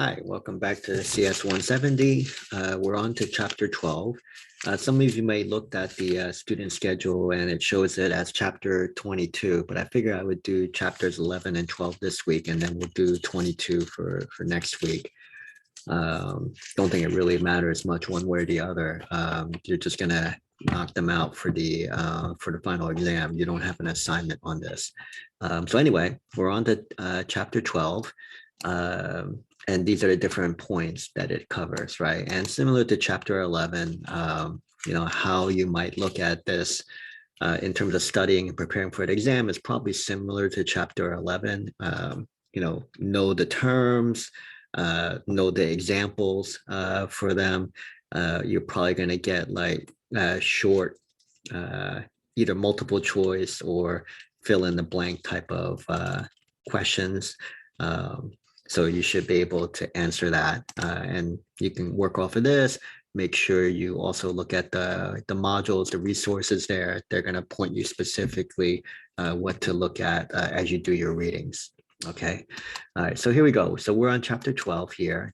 Hi, welcome back to CS170. We're on to chapter 12. Some of you may looked at the student schedule and it shows it as chapter 22, but I figured I would do chapters 11 and 12 this week, and then we'll do 22 for next week. Don't think it really matters much one way or the other. You're just gonna knock them out for the final exam. You don't have an assignment on this. So anyway, we're on to chapter 12. And these are the different points that it covers, right? And similar to chapter 11, how you might look at this in terms of studying and preparing for the exam is probably similar to chapter 11. Know the terms, know the examples for them. You're probably going to get like short, either multiple choice or fill in the blank type of questions. So you should be able to answer that, and you can work off of this. Make sure you also look at the modules, the resources there. They're going to point you specifically what to look at as you do your readings. Okay. All right. So here we go. So we're on chapter 12 here.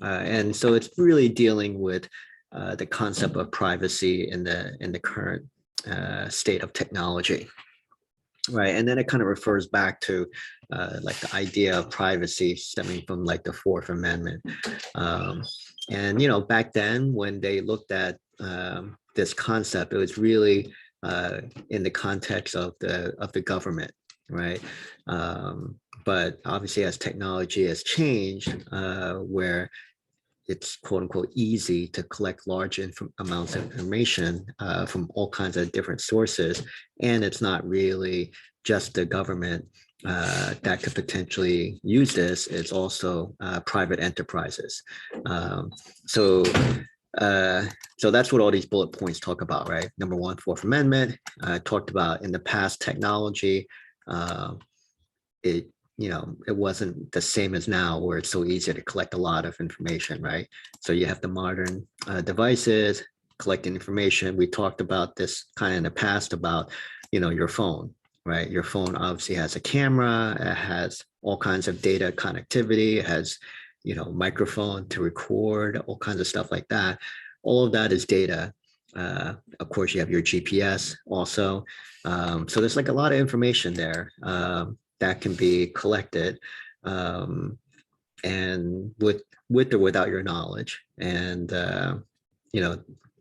And so it's really dealing with the concept of privacy in the current state of technology. Right. And then it kind of refers back to like the idea of privacy stemming from like the Fourth Amendment. And back then when they looked at this concept, it was really in the context of the government, right? But obviously as technology has changed, where it's quote unquote easy to collect large amounts of information from all kinds of different sources. And it's not really just the government that could potentially use this. It's also private enterprises. So that's what all these bullet points talk about, right? Number one, Fourth Amendment. Talked about in the past technology. It wasn't the same as now where it's so easy to collect a lot of information, right? So you have the modern devices collecting information. We talked about this kind of in the past about, your phone, right? Your phone obviously has a camera, it has all kinds of data connectivity, it has, microphone to record, all kinds of stuff like that. All of that is data. Of course, you have your GPS also. So there's like a lot of information there. That can be collected, and with or without your knowledge. And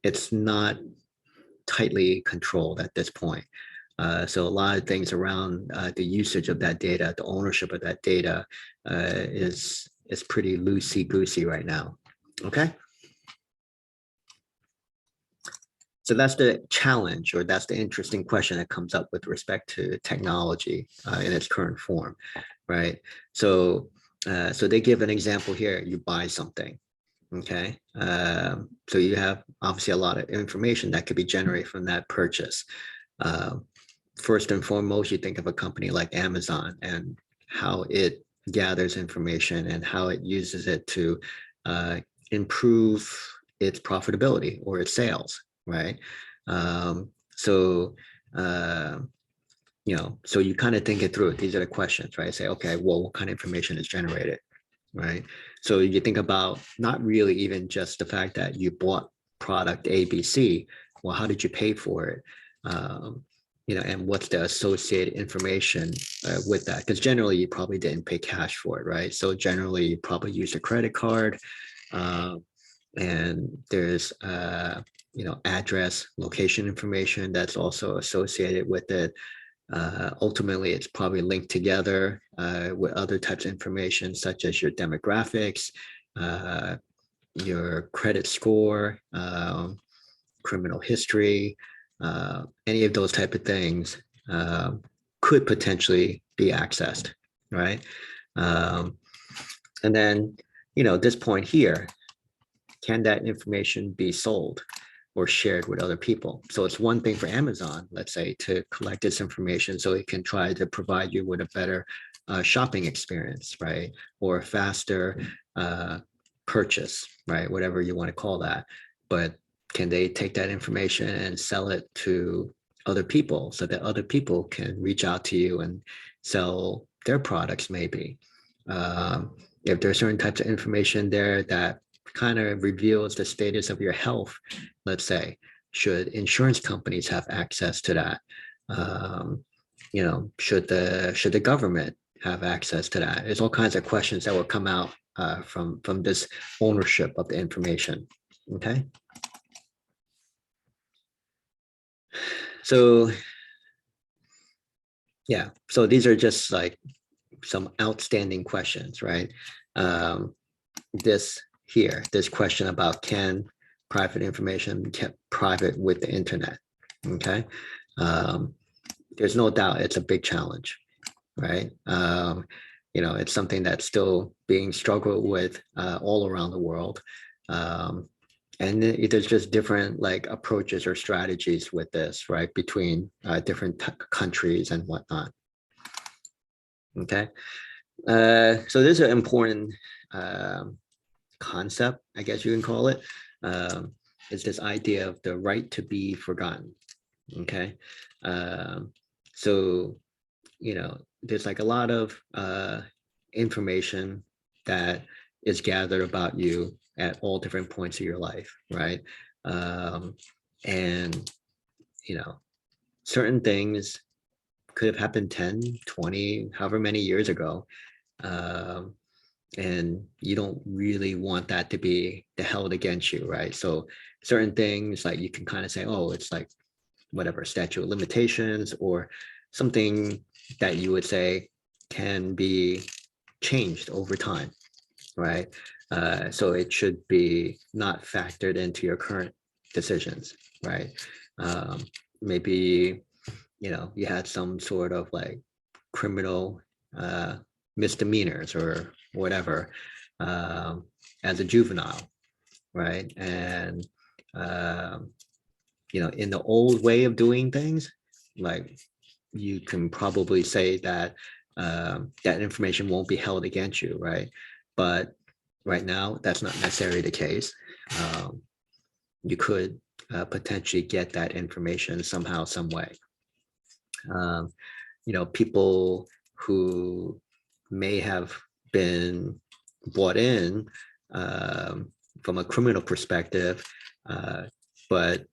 it's not tightly controlled at this point. So a lot of things around the usage of that data, the ownership of that data is pretty loosey-goosey right now. Okay. So that's the challenge, or that's the interesting question that comes up with respect to technology in its current form, right? So they give an example here. You buy something, okay? So you have obviously a lot of information that could be generated from that purchase. First and foremost, you think of a company like Amazon and how it gathers information and how it uses it to improve its profitability or its sales. Right. So you kind of think it through. These are the questions, right? Say, okay, well, what kind of information is generated, right? So you think about not really even just the fact that you bought product ABC. Well, how did you pay for it? And what's the associated information with that? Because generally you probably didn't pay cash for it, right? So generally you probably used a credit card, and there's address, location information that's also associated with it. Ultimately, it's probably linked together with other types of information, such as your demographics, your credit score, criminal history, any of those type of things could potentially be accessed, right? And then, this point here, can that information be sold or shared with other people? So it's one thing for Amazon, let's say, to collect this information so it can try to provide you with a better shopping experience, right? Or a faster purchase, right? Whatever you want to call that. But can they take that information and sell it to other people so that other people can reach out to you and sell their products maybe? if there are certain types of information there that kind of reveals the status of your health, let's say, should insurance companies have access to that? Um, should the government have access to that? There's all kinds of questions that will come out from this ownership of the information. Okay. So yeah, so these are just like some outstanding questions, right? Um, this question about, can private information be kept private with the internet? Okay. Um, there's no doubt it's a big challenge, right? It's something that's still being struggled with all around the world. And there's just different like approaches or strategies with this, right, between different countries and whatnot. Okay. So this is an important concept, I guess you can call it, is this idea of the right to be forgotten. Okay. So, there's like a lot of information that is gathered about you at all different points of your life, right? And, certain things could have happened 10, 20, however many years ago. Um, and you don't really want that to be held against you, right? So certain things like you can kind of say, oh, it's like whatever statute of limitations or something that you would say can be changed over time, right? So it should be not factored into your current decisions, right? Maybe, you had some sort of like criminal misdemeanors or whatever as a juvenile, right? And in the old way of doing things, like you can probably say that that information won't be held against you, right? But right now, that's not necessarily the case. You could potentially get that information somehow, some way. People who may have been brought in from a criminal perspective, but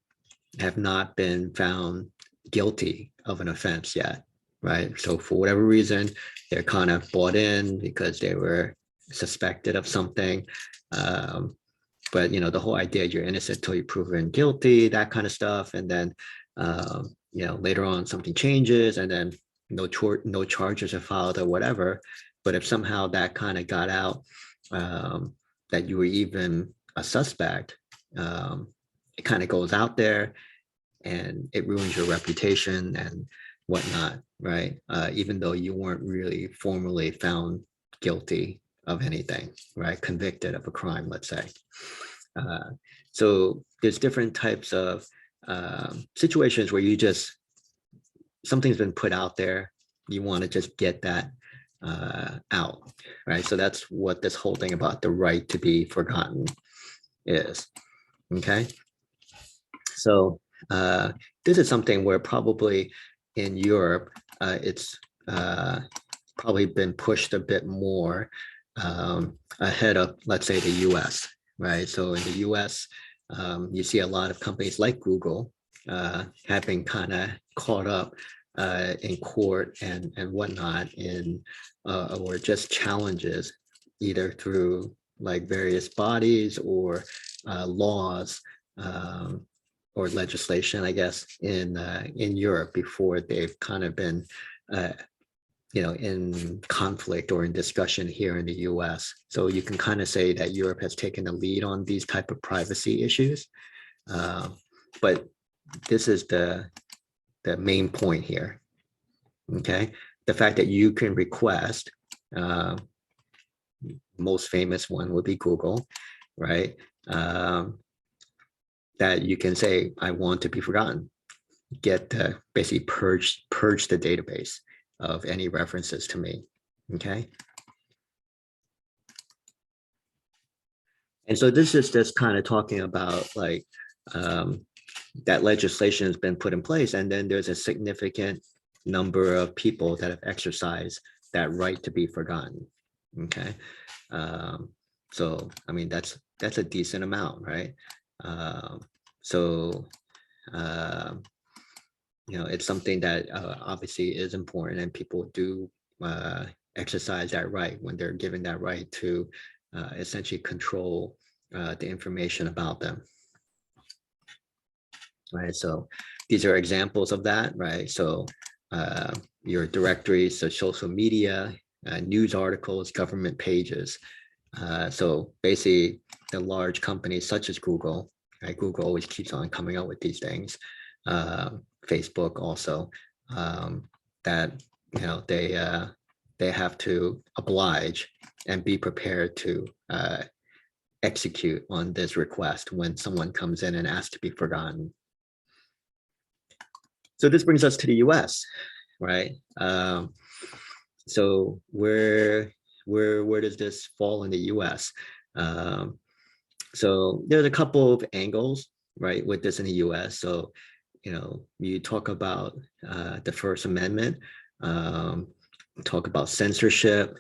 have not been found guilty of an offense yet, right? So for whatever reason, they're kind of brought in because they were suspected of something. But the whole idea you're innocent till you're proven guilty, that kind of stuff. And then later on something changes and then no charges are filed or whatever. But if somehow that kind of got out, that you were even a suspect, it kind of goes out there and it ruins your reputation and whatnot, right? Even though you weren't really formally found guilty of anything, right? Convicted of a crime, let's say. So there's different types of situations where something's been put out there, you want to just get that out, right? So that's what this whole thing about the right to be forgotten is. Okay. So this is something where probably in Europe, it's probably been pushed a bit more ahead of, let's say, the US, right? So in the US, you see a lot of companies like Google have been kind of caught up in court and whatnot or just challenges either through like various bodies or laws or legislation, I guess, in Europe before they've kind of been in conflict or in discussion here in the US. So you can kind of say that Europe has taken the lead on these type of privacy issues. But this is the main point here. Okay. The fact that you can request, most famous one would be Google, right? That you can say, I want to be forgotten. Get basically purge the database of any references to me. Okay. And so this is just kind of talking about like that legislation has been put in place, and then there's a significant number of people that have exercised that right to be forgotten. Okay. So, I mean, that's a decent amount, right? So, um, it's something that obviously is important, and people do exercise that right when they're given that right to essentially control the information about them, right? So these are examples of that, right? So your directories, so social media, news articles, government pages. So basically, the large companies such as Google, right? Google always keeps on coming up with these things. Facebook also, that they have to oblige and be prepared to execute on this request when someone comes in and asks to be forgotten. So this brings us to the U.S., right? So where does this fall in the U.S.? So there's a couple of angles, right, with this in the U.S. So, you talk about the First Amendment, talk about censorship.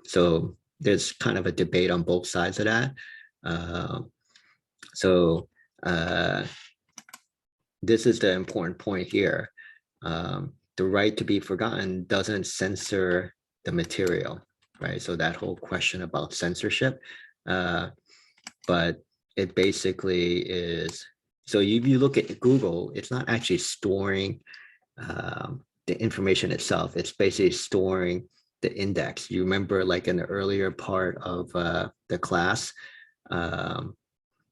So there's kind of a debate on both sides of that. So this is the important point here. The right to be forgotten doesn't censor the material, right? So that whole question about censorship, but it basically is, so if you look at Google, it's not actually storing the information itself. It's basically storing the index. You remember, like in the earlier part of the class,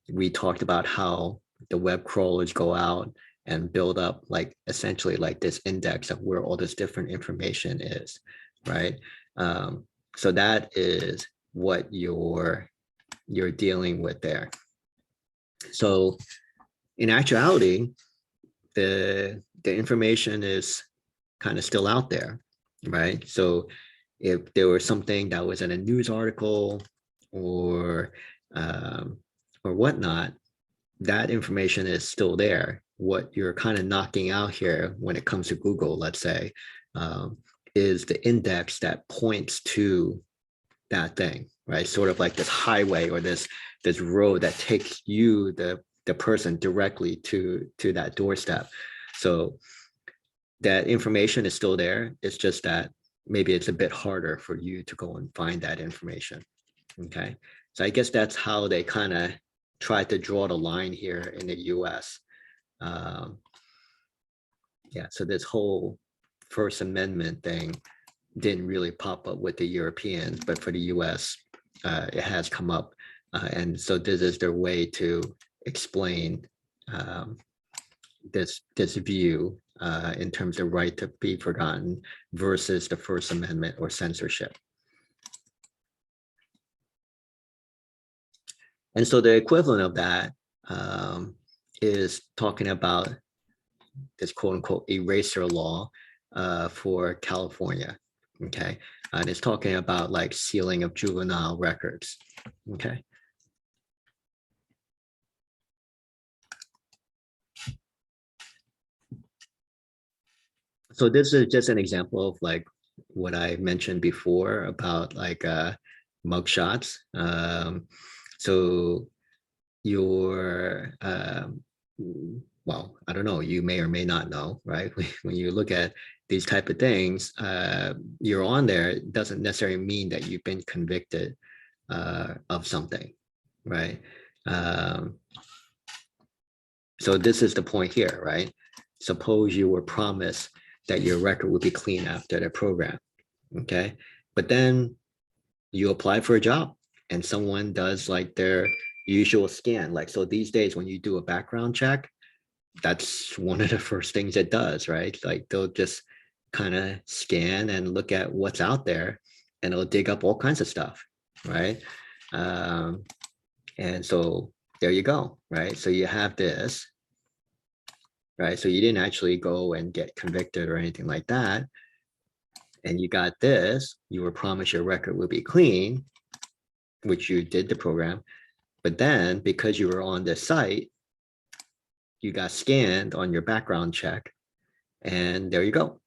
we talked about how the web crawlers go out and build up like essentially like this index of where all this different information is, right? So that is what you're dealing with there. So in actuality, the information is kind of still out there, right? So if there was something that was in a news article or whatnot, that information is still there. What you're kind of knocking out here when it comes to Google, let's say, is the index that points to that thing, right? Sort of like this highway or this road that takes you, the person, directly to that doorstep. So that information is still there. It's just that maybe it's a bit harder for you to go and find that information. Okay, so I guess that's how they kind of try to draw the line here in the US. Yeah, so this whole First Amendment thing didn't really pop up with the Europeans, but for the US, it has come up. And so this is their way to explain this view in terms of right to be forgotten versus the First Amendment or censorship. And so the equivalent of that is talking about this quote unquote eraser law for California. Okay. And it's talking about like sealing of juvenile records. Okay. So this is just an example of like what I mentioned before about like mugshots. So your well, I don't know, you may or may not know, right? When you look at these type of things, you're on there, it doesn't necessarily mean that you've been convicted of something, right? So this is the point here, right? Suppose you were promised that your record would be clean after the program, okay? But then you apply for a job and someone does like their usual scan. Like, so these days when you do a background check, that's one of the first things it does, right? Like they'll just kind of scan and look at what's out there and it'll dig up all kinds of stuff, right? And so there you go, right? So you have this, right? So you didn't actually go and get convicted or anything like that. And you got this, you were promised your record would be clean, which you did the program. But then because you were on this site, you got scanned on your background check and there you go.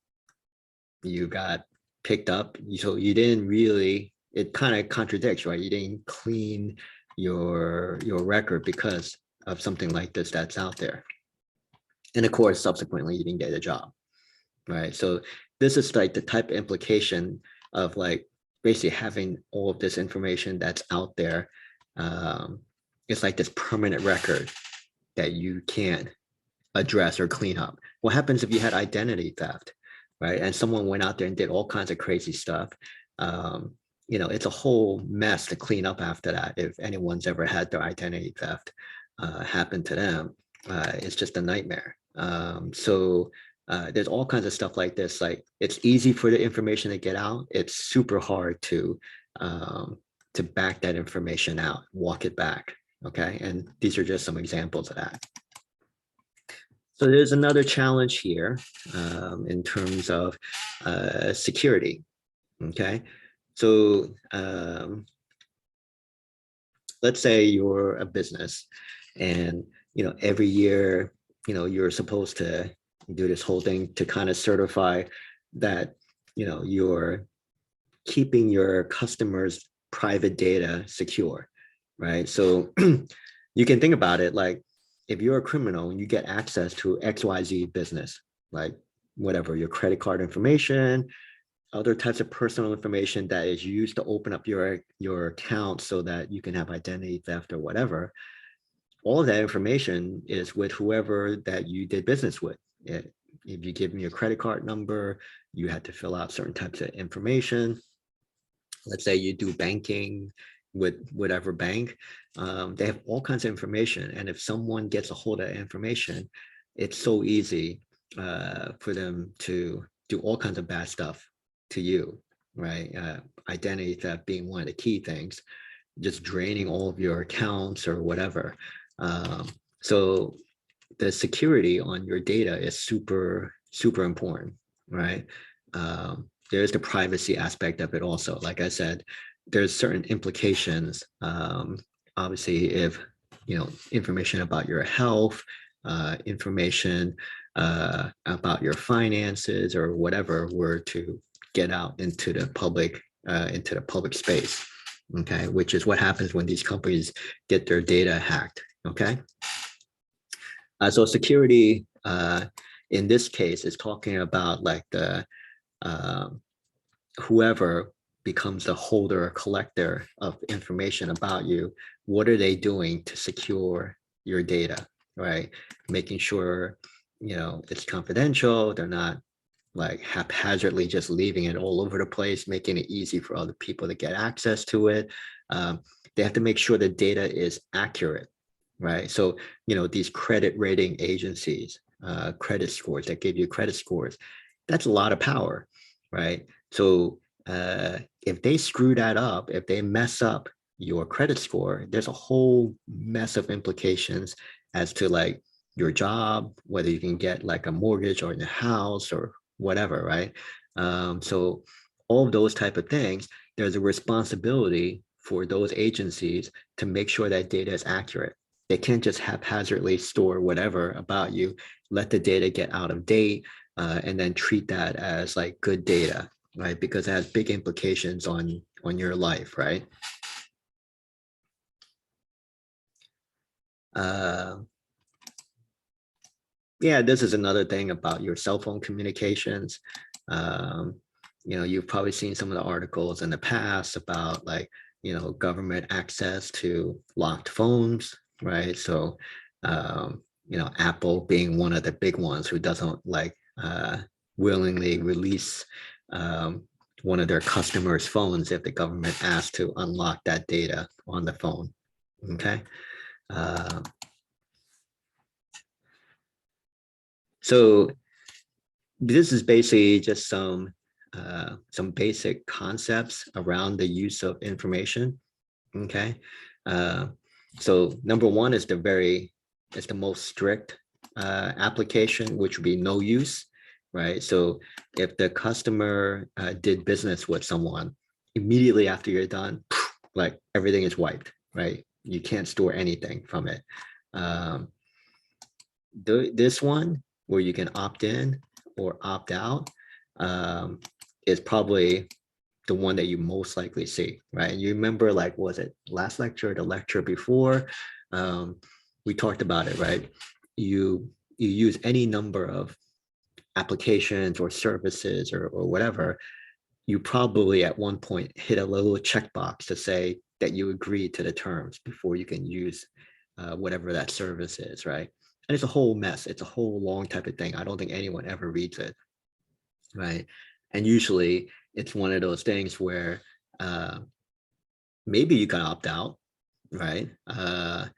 You got picked up. So you didn't really, it kind of contradicts, right? You didn't clean your record because of something like this that's out there. And of course, subsequently, you didn't get a job, right? So this is like the type of implication of like basically having all of this information that's out there. It's like this permanent record that you can't address or clean up. What happens if you had identity theft, right? And someone went out there and did all kinds of crazy stuff. Um, it's a whole mess to clean up after that. If anyone's ever had their identity theft happen to them, it's just a nightmare. So there's all kinds of stuff like this. Like it's easy for the information to get out. It's super hard to back that information out, walk it back. Okay, and these are just some examples of that. So there's another challenge here in terms of security. Okay, so let's say you're a business, and every year you're supposed to do this whole thing to kind of certify that you're keeping your customers' private data secure, right? So you can think about it like if you're a criminal and you get access to XYZ business, like whatever, your credit card information, other types of personal information that is used to open up your account so that you can have identity theft or whatever, all of that information is with whoever that you did business with. If you give them your credit card number, you had to fill out certain types of information. Let's say you do banking with whatever bank, they have all kinds of information. And if someone gets a hold of that information, it's so easy for them to do all kinds of bad stuff to you, right? Identity theft being one of the key things, just draining all of your accounts or whatever. So the security on your data is super, super important, right? There's the privacy aspect of it also. Like I said, there's certain implications. Obviously, if information about your health, information about your finances or whatever were to get out into the public space, okay, which is what happens when these companies get their data hacked. Okay, so security in this case is talking about like the whoever becomes the holder or collector of information about you, what are they doing to secure your data, right? Making sure, it's confidential. They're not like haphazardly just leaving it all over the place, making it easy for other people to get access to it. They have to make sure the data is accurate, right? So, these credit rating agencies, credit scores that give you credit scores, that's a lot of power, right? So if they screw that up, if they mess up your credit score, there's a whole mess of implications as to like your job, whether you can get like a mortgage or in a house or whatever, right? So all of those type of things, there's a responsibility for those agencies to make sure that data is accurate. They can't just haphazardly store whatever about you, let the data get out of date, and then treat that as like good data, right? Because it has big implications on your life, right? Yeah, this is another thing about your cell phone communications. You've probably seen some of the articles in the past about like, government access to locked phones, right? So, Apple being one of the big ones who doesn't like willingly release one of their customers' phones if the government asks to unlock that data on the phone, okay? So this is basically just some basic concepts around the use of information. Okay, so number one is the most strict application, which would be no use, right? So if the customer did business with someone, immediately after you're done, like everything is wiped, right? You can't store anything from it. This one where you can opt in or opt out is probably the one that you most likely see, right? And you remember, like, was it last lecture or the lecture before? We talked about it, right? You use any number of applications or services or whatever, you probably at one point hit a little checkbox to say that you agree to the terms before you can use whatever that service is, right? And it's a whole mess. It's a whole long type of thing. I don't think anyone ever reads it, right? And usually it's one of those things where maybe you can opt out, right? But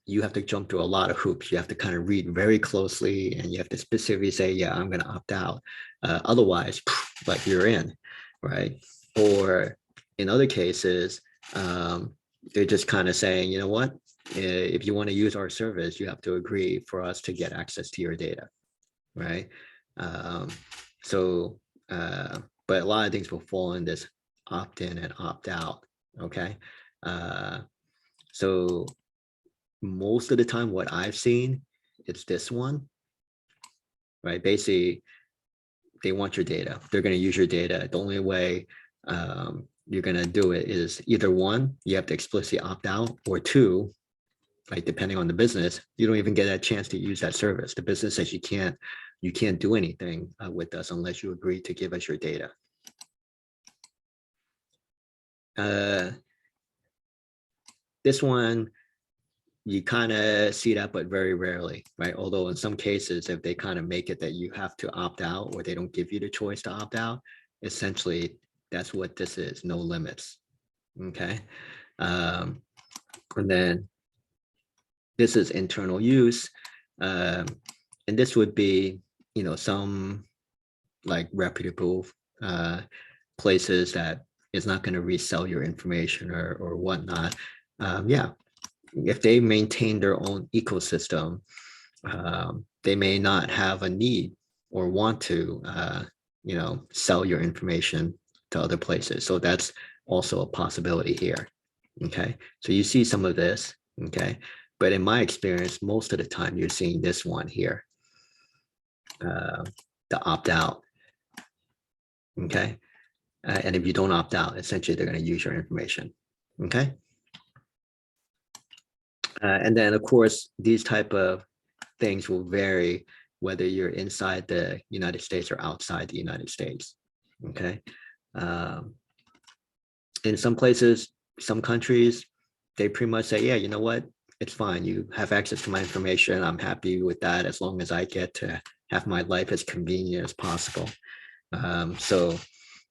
you have to jump through a lot of hoops. You have to kind of read very closely, and you have to specifically say, yeah, I'm going to opt out. Otherwise, like, you're in, right? Or in other cases, they're just kind of saying, you know what, if you want to use our service, you have to agree for us to get access to your data, right? Um, so, but a lot of things will fall in this opt in and opt out, okay? So most of the time what I've seen, it's this one, right? Basically, they want your data. They're going to use your data. The only way you're going to do it is either one, you have to explicitly opt out, or two, like, depending on the business, you don't even get a chance to use that service. The business says you can't do anything with us unless you agree to give us your data. This one, you kind of see that, but very rarely, right? Although in some cases, if they kind of make it that you have to opt out, or they don't give you the choice to opt out, essentially that's what this is, no limits, okay? And then this is internal use. And this would be, some like reputable places that is not going to resell your information or whatnot. Yeah, if they maintain their own ecosystem, they may not have a need or want to, sell your information to other places. So that's also a possibility here. Okay, so you see some of this. Okay, but in my experience, most of the time you're seeing this one here, the opt out. Okay, and if you don't opt out, essentially they're going to use your information. Okay. And then, of course, these type of things will vary whether you're inside the United States or outside the United States. Okay. In some places, some countries, they pretty much say, yeah, you know what? It's fine. You have access to my information. I'm happy with that as long as I get to have my life as convenient as possible. So,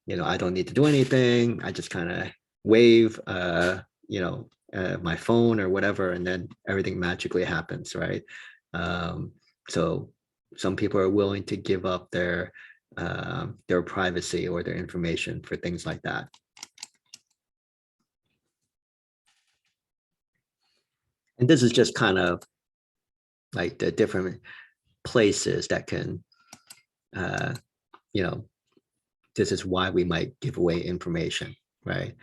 I don't need to do anything. I just kind of wave, my phone or whatever, and then everything magically happens, right? So some people are willing to give up their privacy or their information for things like that. And this is just kind of like the different places that can, this is why we might give away information, right?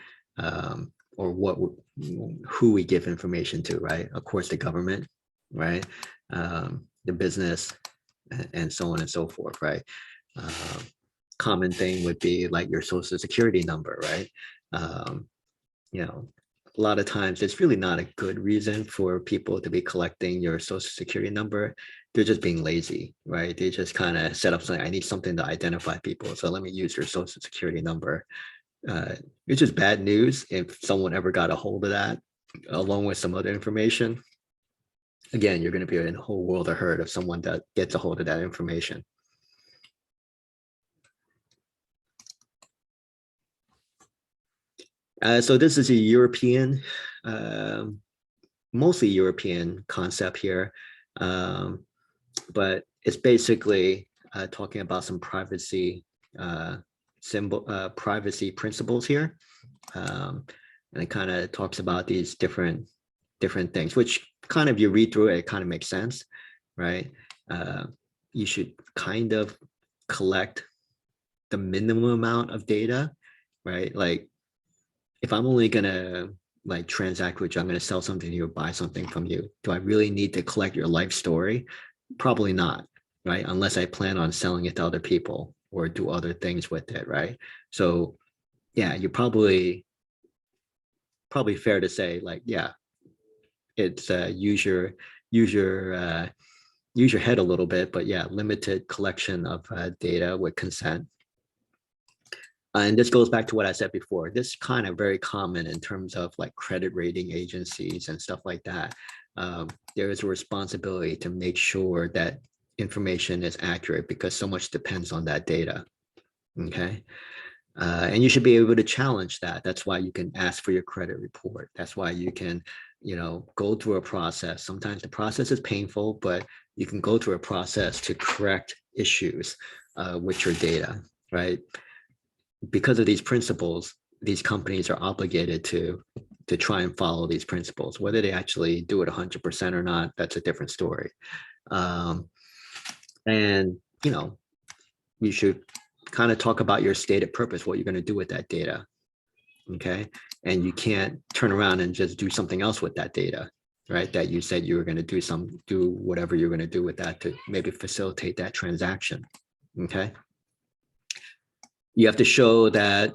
Or who we give information to, right? Of course, the government, right? The business, and so on and so forth, right? Common thing would be like your social security number, right? A lot of times it's really not a good reason for people to be collecting your social security number. They're just being lazy, right? They just kind of set up something. I need something to identify people, so let me use your social security number. It's just bad news if someone ever got a hold of that, along with some other information. Again, you're going to be in a whole world of hurt if someone that gets a hold of that information. So this is a European, mostly European concept here, but it's basically talking about some privacy privacy principles here, and it kind of talks about these different things, which kind of, you read through it, it kind of makes sense, right? You should kind of collect the minimum amount of data, right? Like, if I'm only gonna like transact with you, I'm gonna sell something to you or buy something from you, do I really need to collect your life story? Probably not, right? Unless I plan on selling it to other people, or do other things with it, right? So yeah, you're probably fair to say like, yeah, it's use your use your head a little bit, but yeah, limited collection of data with consent. And this goes back to what I said before. This is kind of very common in terms of like credit rating agencies and stuff like that. There is a responsibility to make sure that information is accurate because so much depends on that data. Okay. And you should be able to challenge that. That's why you can ask for your credit report. That's why you can, go through a process. Sometimes the process is painful, but you can go through a process to correct issues with your data, right? Because of these principles, these companies are obligated to try and follow these principles. Whether they actually do it 100% or not, that's a different story. And you should kind of talk about your stated purpose, what you're going to do with that data. Okay. And you can't turn around and just do something else with that data, right? That you said you were going to do whatever you're going to do with that to maybe facilitate that transaction. Okay. You have to show that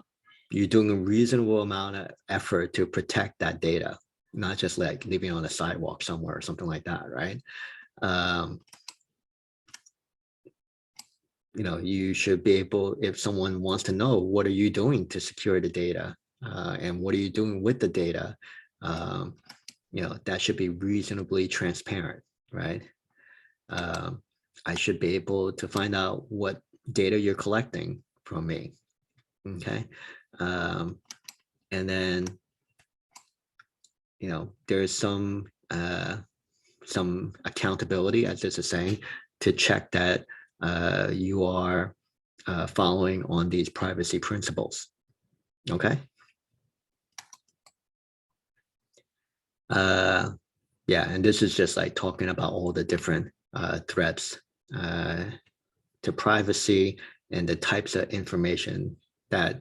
you're doing a reasonable amount of effort to protect that data, not just like leaving it on a sidewalk somewhere or something like that, right? You should be able, if someone wants to know, what are you doing to secure the data and what are you doing with the data? That should be reasonably transparent, right? I should be able to find out what data you're collecting from me, okay? And then, there's some accountability, as this is saying, to check that you are following on these privacy principles, okay? Yeah, and this is just like talking about all the different threats to privacy and the types of information that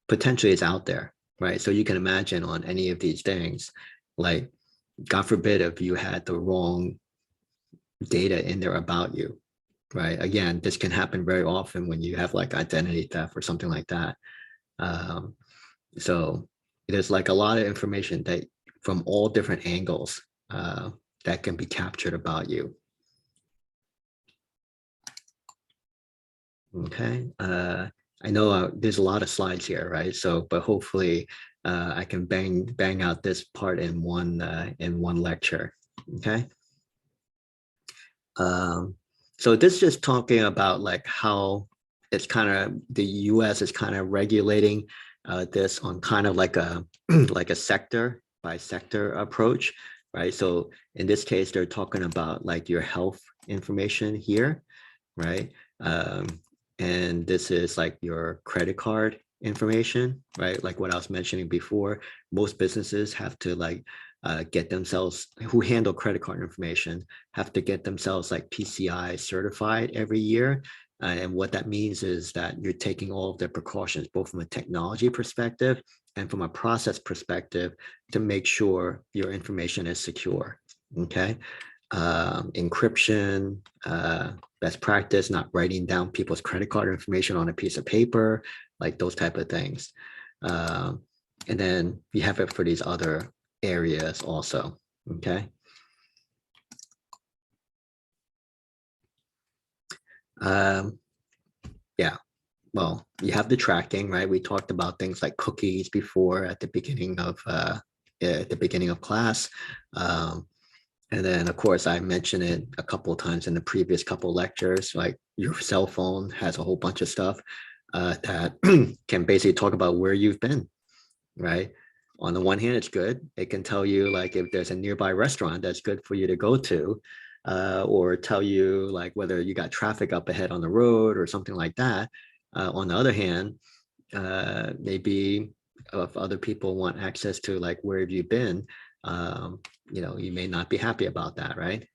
potentially is out there, right? So you can imagine on any of these things, like, God forbid if you had the wrong data in there about you, right? Again, this can happen very often when you have like identity theft or something like that. So there's like a lot of information that from all different angles that can be captured about you. Okay. I know there's a lot of slides here, right? So, but hopefully I can bang out this part in one lecture. Okay. So this is just talking about like how it's kind of the US is kind of regulating this on kind of like a like a sector by sector approach, right? So in this case, they're talking about like your health information here, right? And this is like your credit card information, right? Like what I was mentioning before, most businesses have to like get themselves, who handle credit card information, have to get themselves like PCI certified every year. And what that means is that you're taking all of the precautions, both from a technology perspective and from a process perspective, to make sure your information is secure. Okay. Encryption, best practice, not writing down people's credit card information on a piece of paper, like those type of things. And then you have it for these other areas also, okay? Yeah, well, you have the tracking, right? We talked about things like cookies before at the beginning of class. And then, of course, I mentioned it a couple of times in the previous couple of lectures, like your cell phone has a whole bunch of stuff that can basically talk about where you've been, right? On the one hand, it's good. It can tell you like if there's a nearby restaurant that's good for you to go to, or tell you like whether you got traffic up ahead on the road or something like that. On the other hand, maybe if other people want access to like where have you been, you may not be happy about that, right?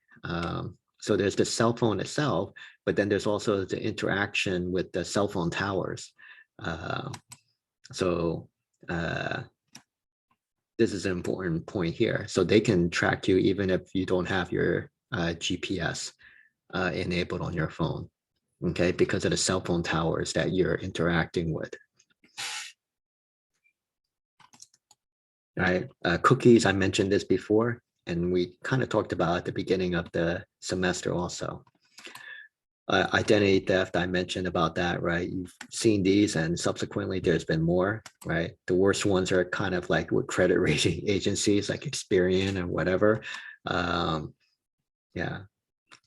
So there's the cell phone itself, but then there's also the interaction with the cell phone towers. So this is an important point here. So they can track you even if you don't have your GPS enabled on your phone. okay, because of the cell phone towers that you're interacting with. All right, cookies, I mentioned this before, and we kind of talked about at the beginning of the semester also. Identity theft, I mentioned about that, right? You've seen these and subsequently there's been more, right? The worst ones are kind of like with credit rating agencies like Experian or whatever. Yeah,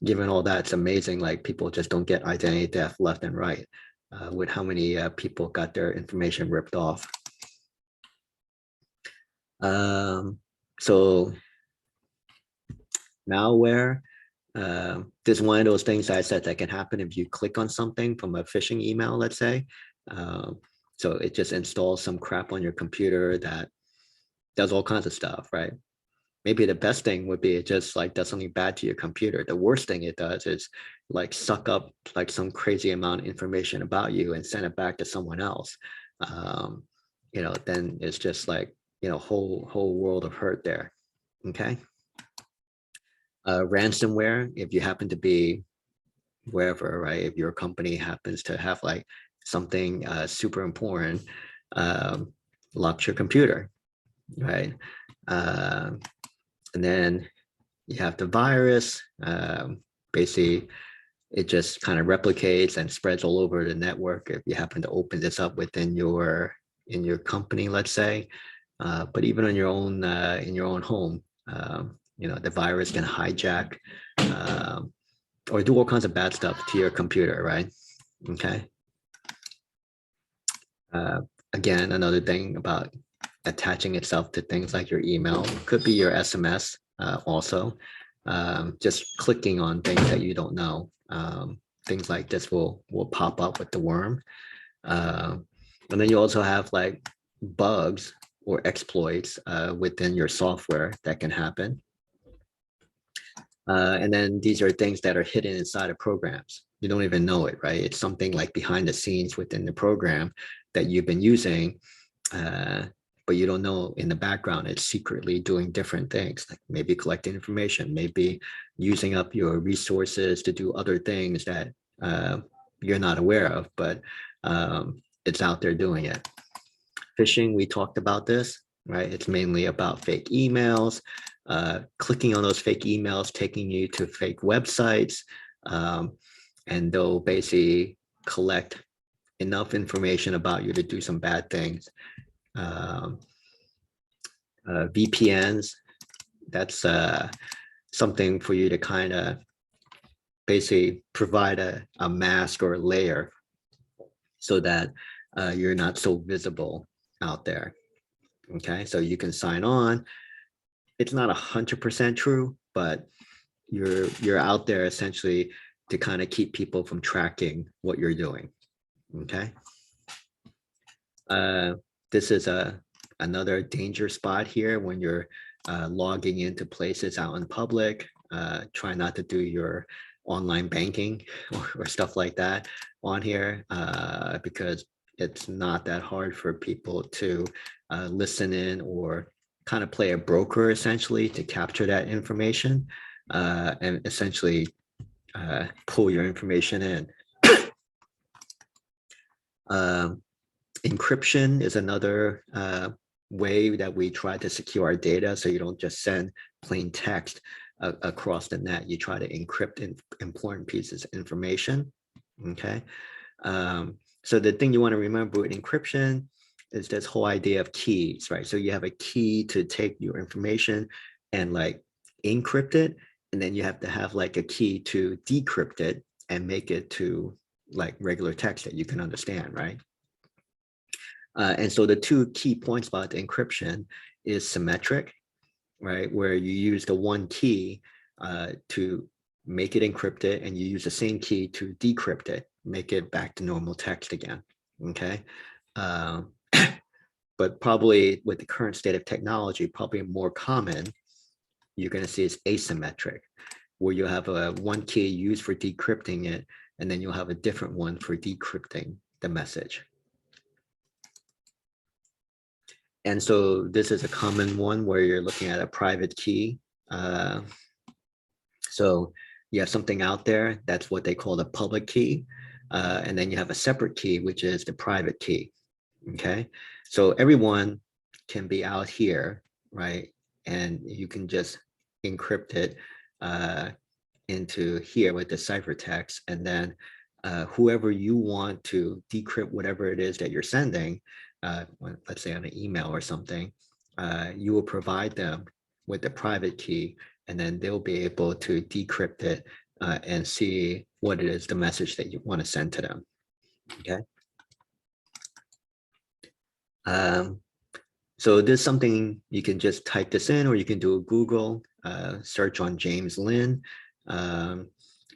given all that, it's amazing, like people just don't get identity theft left and right with how many people got their information ripped off. So malware, this is one of those things I said that can happen if you click on something from a phishing email, let's say. So it just installs some crap on your computer that does all kinds of stuff, right? Maybe the best thing would be it just like does something bad to your computer. The worst thing it does is like suck up like some crazy amount of information about you and send it back to someone else. You know, then it's just like, you know, whole world of hurt there. Okay. Ransomware, if you happen to be wherever, right? If your company happens to have like something super important, lock your computer, right? And then you have the virus. Basically, it just kind of replicates and spreads all over the network if you happen to open this up within in your company, let's say. But even on your own in your own home, you know, the virus can hijack or do all kinds of bad stuff to your computer, right? Okay. Again, another thing about attaching itself to things like your email, could be your SMS also. Just clicking on things that you don't know. Things like this will pop up with the worm. And then you also have like bugs or exploits within your software that can happen. And then these are things that are hidden inside of programs. You don't even know it, right? It's something like behind the scenes within the program that you've been using, but you don't know in the background it's secretly doing different things, like maybe collecting information, maybe using up your resources to do other things that you're not aware of, but it's out there doing it. Phishing, we talked about this, right? It's mainly about fake emails, clicking on those fake emails, taking you to fake websites, and they'll basically collect enough information about you to do some bad things. VPNs, that's something for you to kind of basically provide a mask or a layer so that you're not so visible out there. Okay, so you can sign on. It's not 100% true, but you're out there essentially to kind of keep people from tracking what you're doing. Okay. This is another danger spot here when you're logging into places out in public. Try not to do your online banking or stuff like that on here because it's not that hard for people to listen in or kind of play a broker essentially to capture that information and essentially pull your information in. Encryption is another way that we try to secure our data, so you don't just send plain text across the net. You try to encrypt important pieces of information. Okay. So the thing you want to remember with encryption is this whole idea of keys, right? So you have a key to take your information and like encrypt it, and then you have to have like a key to decrypt it and make it to like regular text that you can understand, right? And so the two key points about the encryption is symmetric, right? Where you use the one key to make it encrypted, and you use the same key to decrypt it, make it back to normal text again, okay? But probably with the current state of technology, probably more common, you're gonna see is asymmetric, where you have a one key used for decrypting it, and then you'll have a different one for decrypting the message. And so this is a common one where you're looking at a private key. So you have something out there, that's what they call the public key. And then you have a separate key, which is the private key. Okay, so everyone can be out here, right? And you can just encrypt it into here with the ciphertext, and then whoever you want to decrypt whatever it is that you're sending, let's say on an email or something, you will provide them with the private key, and then they'll be able to decrypt it and see what it is, the message that you want to send to them. Okay. So this is something you can just type this in, or you can do a Google search on James Lynn and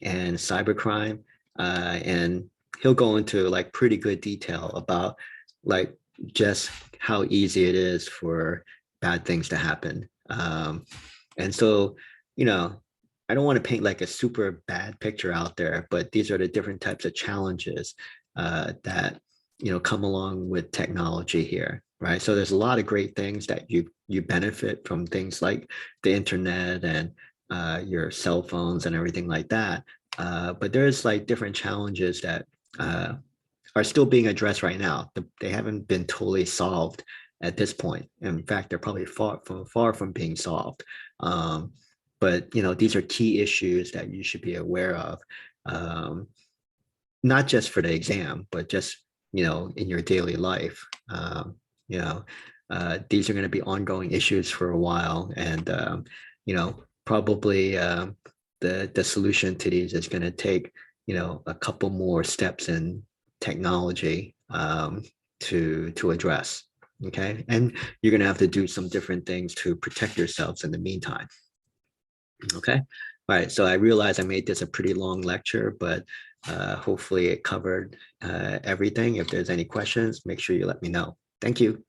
cybercrime, and he'll go into like pretty good detail about like just how easy it is for bad things to happen. And so, you know, I don't want to paint like a super bad picture out there, but these are the different types of challenges that come along with technology here, right? So there's a lot of great things that you benefit from, things like the internet and your cell phones and everything like that. But there's like different challenges that are still being addressed right now. They haven't been totally solved at this point. In fact, they're probably far from being solved. But these are key issues that you should be aware of, not just for the exam, but just in your daily life. These are going to be ongoing issues for a while, and probably the solution to these is going to take a couple more steps in technology to address. Okay, and you're going to have to do some different things to protect yourselves in the meantime. Okay, all right, so I realize I made this a pretty long lecture, but hopefully it covered everything. If there's any questions, make sure you let me know. Thank you.